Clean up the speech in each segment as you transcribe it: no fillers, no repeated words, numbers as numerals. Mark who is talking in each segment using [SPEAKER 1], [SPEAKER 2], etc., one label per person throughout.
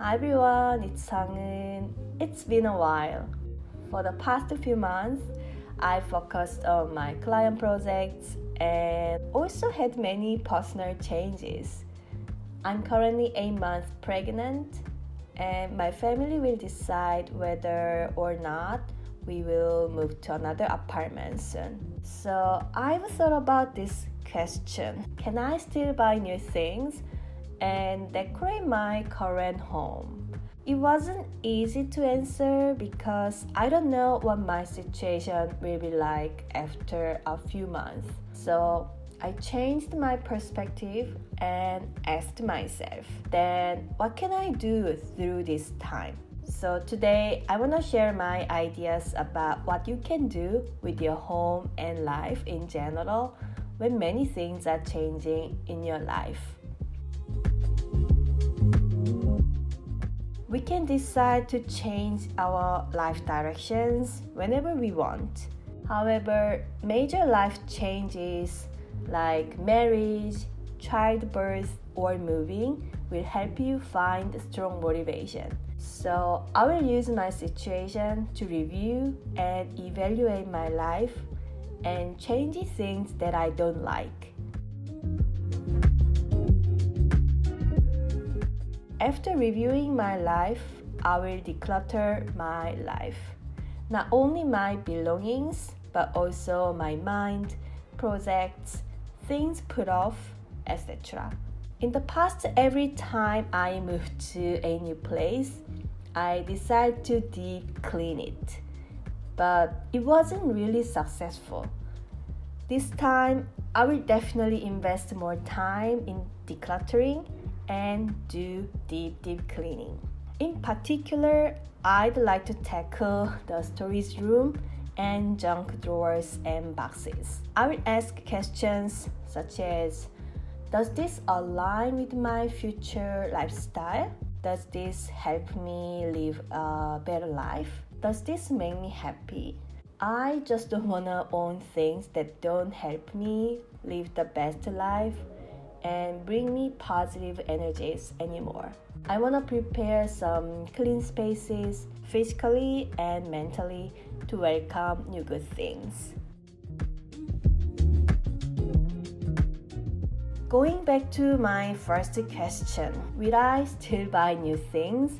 [SPEAKER 1] Hi everyone, it's Sungeun. It's been a while. For the past few months, I focused on my client projects and also had many personal changes. I'm currently 8 months pregnant, and my family will decide whether or not we will move to another apartment soon. So I've thought about this question: can I still buy new things and decorate my current home? It wasn't easy to answer because I don't know what my situation will be like after a few months. So I changed my perspective and asked myself, then what can I do through this time? So today I want to share my ideas about what you can do with your home and life in general when many things are changing in your life. We can decide to change our life directions whenever we want. However, major life changes like marriage, childbirth, or moving will help you find strong motivation. So I will use my situation to review and evaluate my life and change things that I don't like. After reviewing my life, I will declutter my life. Not only my belongings, but also my mind, projects, things put off, etc. In the past, every time I moved to a new place, I decided to deep clean it. But it wasn't really successful. This time, I will definitely invest more time in decluttering and do deep cleaning. In particular, I'd like to tackle the storage room and junk drawers and boxes. I will ask questions such as, does this align with my future lifestyle? Does this help me live a better life? Does this make me happy? I just don't want to own things that don't help me live the best life and bring me positive energies anymore. I want to prepare some clean spaces physically and mentally to welcome new good things. Going back to my first question, will I still buy new things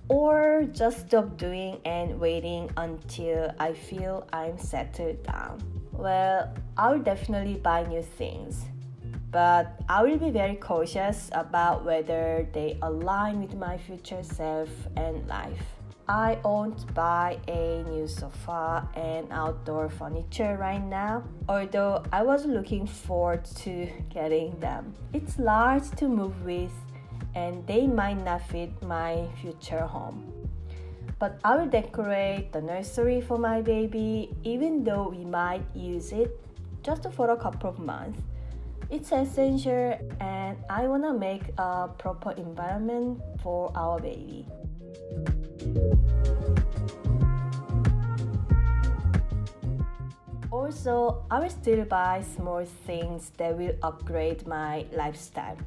[SPEAKER 1] or just stop doing and waiting until I feel I'm settled down? Well, I'll definitely buy new things, but I will be very cautious about whether they align with my future self and life. I won't buy a new sofa and outdoor furniture right now, although I was looking forward to getting them. It's large to move with and they might not fit my future home. But I will decorate the nursery for my baby even though we might use it just for a couple of months. It's essential and I want to make a proper environment for our baby. Also, I will still buy small things that will upgrade my lifestyle.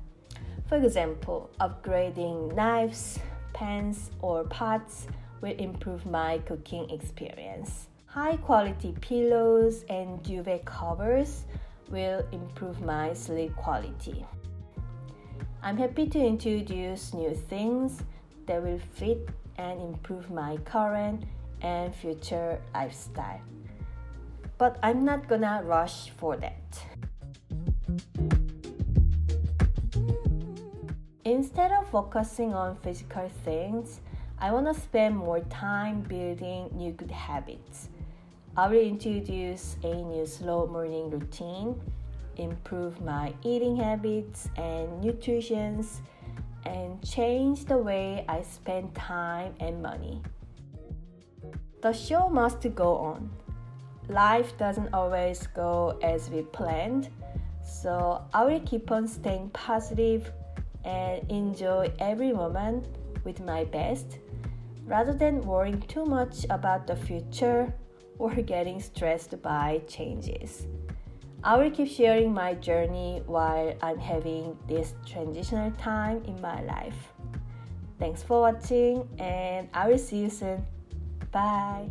[SPEAKER 1] For example, upgrading knives, pans, or pots will improve my cooking experience. High quality pillows and duvet covers will improve my sleep quality. I'm happy to introduce new things that will fit and improve my current and future lifestyle. But I'm not gonna rush for that. Instead of focusing on physical things, I wanna spend more time building new good habits. I will introduce a new slow morning routine, improve my eating habits and nutrition, and change the way I spend time and money. The show must go on. Life doesn't always go as we planned, so I will keep on staying positive and enjoy every moment with my best rather than worrying too much about the future or getting stressed by changes. I will keep sharing my journey while I'm having this transitional time in my life. Thanks for watching, and I will see you soon. Bye.